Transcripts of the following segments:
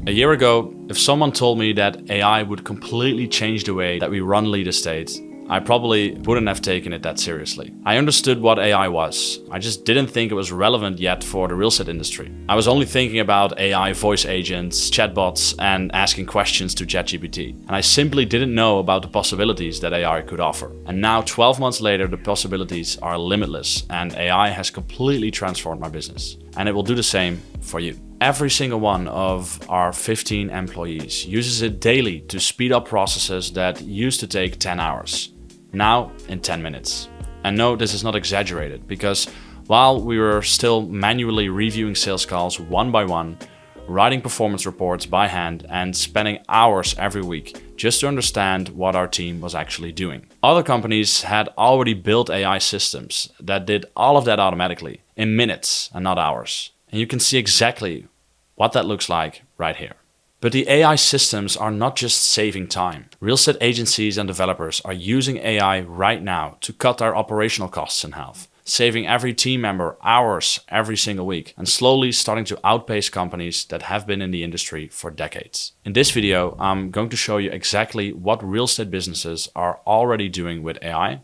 A year ago, if someone told me that AI would completely change the way that we run lead estate, I probably wouldn't have taken it that seriously. I understood what AI was. I just didn't think it was relevant yet for the real estate industry. I was only thinking about AI voice agents, chatbots, and asking questions to ChatGPT. And I simply didn't know about the possibilities that AI could offer. And now, 12 months later, the possibilities are limitless, and AI has completely transformed my business. And it will do the same for you. Every single one of our 15 employees uses it daily to speed up processes that used to take 10 hours. Now in 10 minutes. And no, this is not exaggerated, because while we were still manually reviewing sales calls one by one, writing performance reports by hand, and spending hours every week just to understand what our team was actually doing. Other companies had already built AI systems that did all of that automatically in minutes and not hours. And you can see exactly what that looks like right here. But the AI systems are not just saving time. Real estate agencies and developers are using AI right now to cut their operational costs in half, saving every team member hours every single week, and slowly starting to outpace companies that have been in the industry for decades. In this video, I'm going to show you exactly what real estate businesses are already doing with AI,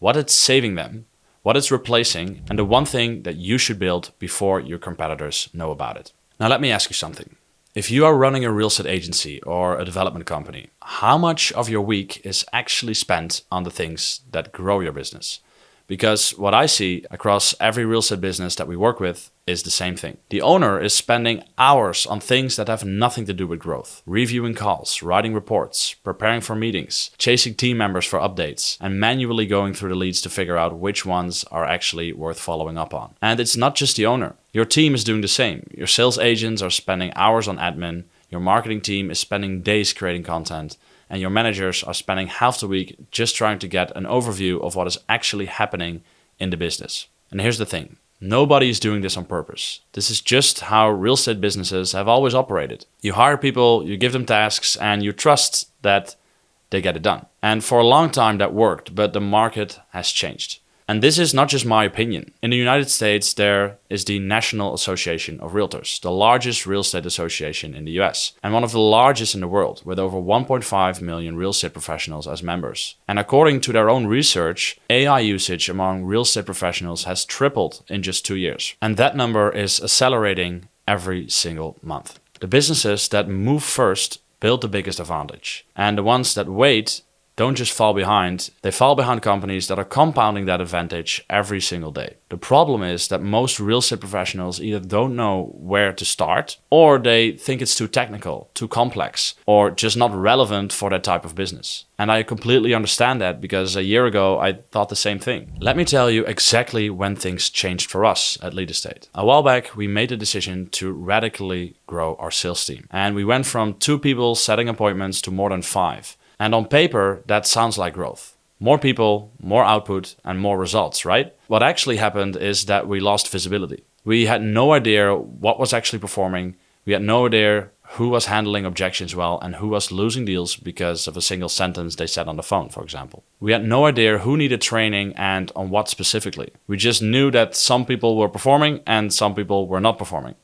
what it's saving them, what it's replacing, and the one thing that you should build before your competitors know about it. Now let me ask you something. If you are running a real estate agency or a development company, how much of your week is actually spent on the things that grow your business? Because what I see across every real estate business that we work with is the same thing. The owner is spending hours on things that have nothing to do with growth. Reviewing calls, writing reports, preparing for meetings, chasing team members for updates, and manually going through the leads to figure out which ones are actually worth following up on. And it's not just the owner. Your team is doing the same. Your sales agents are spending hours on admin. Your marketing team is spending days creating content. And your managers are spending half the week just trying to get an overview of what is actually happening in the business. And here's the thing. Nobody is doing this on purpose. This is just how real estate businesses have always operated. You hire people, you give them tasks, and you trust that they get it done. And for a long time that worked, but the market has changed. And this is not just my opinion. In the United States, there is the National Association of Realtors, the largest real estate association in the US, and one of the largest in the world, with over 1.5 million real estate professionals as members. And according to their own research, AI usage among real estate professionals has tripled in just 2 years. And that number is accelerating every single month. The businesses that move first build the biggest advantage. And the ones that wait don't just fall behind, they fall behind companies that are compounding that advantage every single day. The problem is that most real estate professionals either don't know where to start, or they think it's too technical, too complex, or just not relevant for that type of business. And I completely understand that, because a year ago I thought the same thing. Let me tell you exactly when things changed for us at Lead Estate. A while back, we made the decision to radically grow our sales team. And we went from 2 people setting appointments to more than 5. And on paper, that sounds like growth. More people, more output, and more results, right? What actually happened is that we lost visibility. We had no idea what was actually performing. We had no idea who was handling objections well and who was losing deals because of a single sentence they said on the phone, for example. We had no idea who needed training and on what specifically. We just knew that some people were performing and some people were not performing.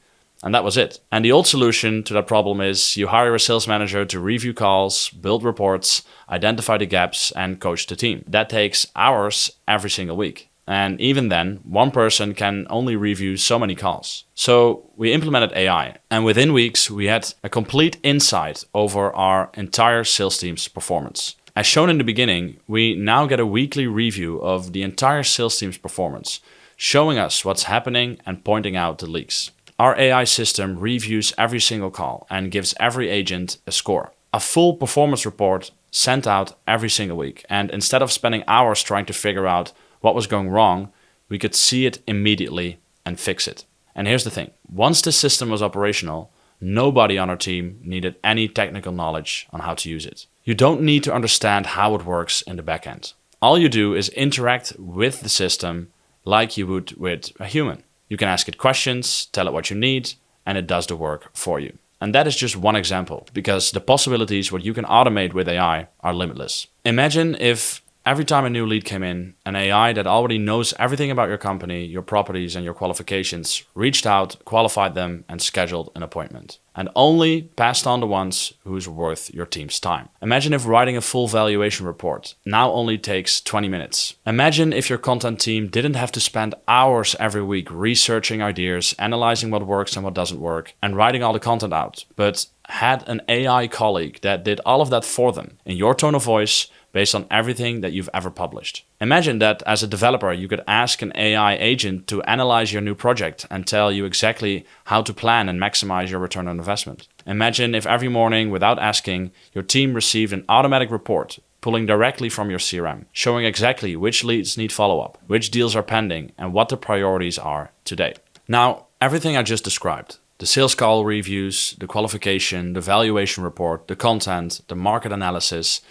And that was it. And the old solution to that problem is you hire a sales manager to review calls, build reports, identify the gaps, and coach the team. That takes hours every single week. And even then, one person can only review so many calls. So we implemented AI, and within weeks, we had a complete insight over our entire sales team's performance. As shown in the beginning, we now get a weekly review of the entire sales team's performance, showing us what's happening and pointing out the leaks. Our AI system reviews every single call and gives every agent a score. A full performance report sent out every single week. And instead of spending hours trying to figure out what was going wrong, we could see it immediately and fix it. And here's the thing. Once the system was operational, nobody on our team needed any technical knowledge on how to use it. You don't need to understand how it works in the back end. All you do is interact with the system like you would with a human. You can ask it questions, tell it what you need, and it does the work for you. And that is just one example, because the possibilities what you can automate with AI are limitless. Imagine if every time a new lead came in, an AI that already knows everything about your company, your properties, and your qualifications reached out, qualified them, and scheduled an appointment. And only passed on the ones who's worth your team's time. Imagine if writing a full valuation report now only takes 20 minutes. Imagine if your content team didn't have to spend hours every week researching ideas, analyzing what works and what doesn't work, and writing all the content out, but had an AI colleague that did all of that for them in your tone of voice, based on everything that you've ever published. Imagine that as a developer, you could ask an AI agent to analyze your new project and tell you exactly how to plan and maximize your return on investment. Imagine if every morning, without asking, your team received an automatic report pulling directly from your CRM, showing exactly which leads need follow-up, which deals are pending, and what the priorities are today. Now, everything I just described, the sales call reviews, the qualification, the valuation report, the content, the market analysis,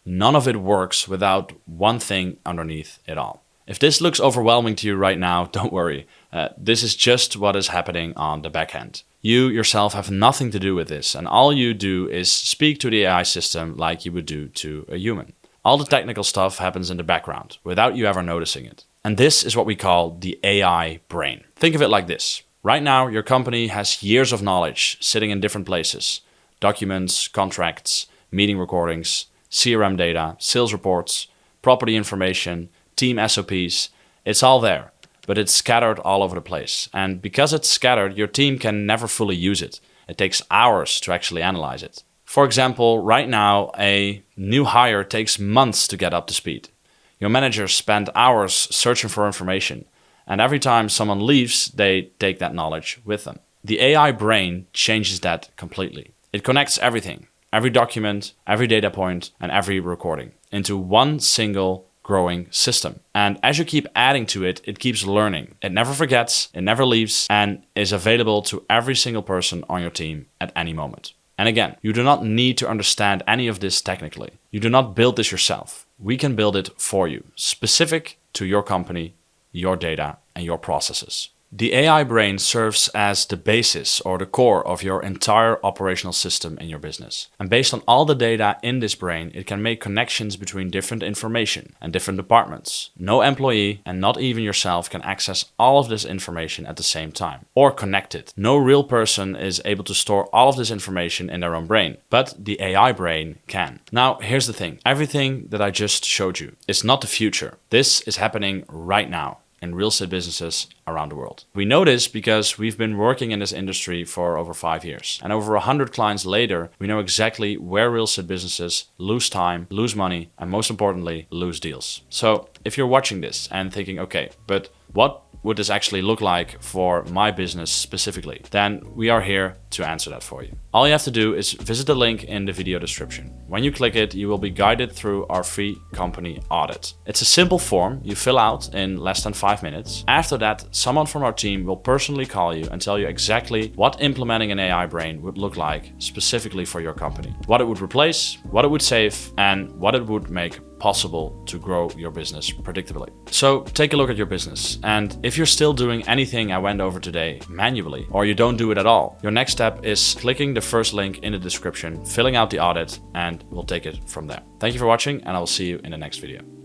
none of it works without one thing underneath it all. If this looks overwhelming to you right now, don't worry. This is just what is happening on the back end. You yourself have nothing to do with this, and all you do is speak to the AI system like you would do to a human. All the technical stuff happens in the background without you ever noticing it. And this is what we call the AI brain. Think of it like this. Right now, your company has years of knowledge sitting in different places. Documents, contracts, meeting recordings, CRM data, sales reports, property information, team SOPs. It's all there, but it's scattered all over the place. And because it's scattered, your team can never fully use it. It takes hours to actually analyze it. For example, right now, a new hire takes months to get up to speed. Your managers spend hours searching for information, and every time someone leaves, they take that knowledge with them. The AI brain changes that completely. It connects everything. Every document, every data point, and every recording into one single growing system. And as you keep adding to it, it keeps learning. It never forgets, it never leaves, and is available to every single person on your team at any moment. And again, you do not need to understand any of this technically. You do not build this yourself. We can build it for you, specific to your company, your data, and your processes. The AI brain serves as the basis or the core of your entire operational system in your business. And based on all the data in this brain, it can make connections between different information and different departments. No employee, and not even yourself, can access all of this information at the same time or connect it. No real person is able to store all of this information in their own brain, but the AI brain can. Now, here's the thing. Everything that I just showed you is not the future. This is happening right now in real estate businesses around the world. We know this because we've been working in this industry for over 5 years. And over 100 clients later, we know exactly where real estate businesses lose time, lose money, and most importantly, lose deals. So if you're watching this and thinking, okay, but what would this actually look like for my business specifically? Then we are here to answer that for you. All you have to do is visit the link in the video description. When you click it, you will be guided through our free company audit. It's a simple form you fill out in less than 5 minutes. After that, someone from our team will personally call you and tell you exactly what implementing an AI brain would look like specifically for your company. What it would replace, what it would save, and what it would make possible to grow your business predictably. So take a look at your business, and if you're still doing anything I went over today manually, or you don't do it at all, your next step is clicking the first link in the description, filling out the audit, and we'll take it from there. Thank you for watching, and I will see you in the next video.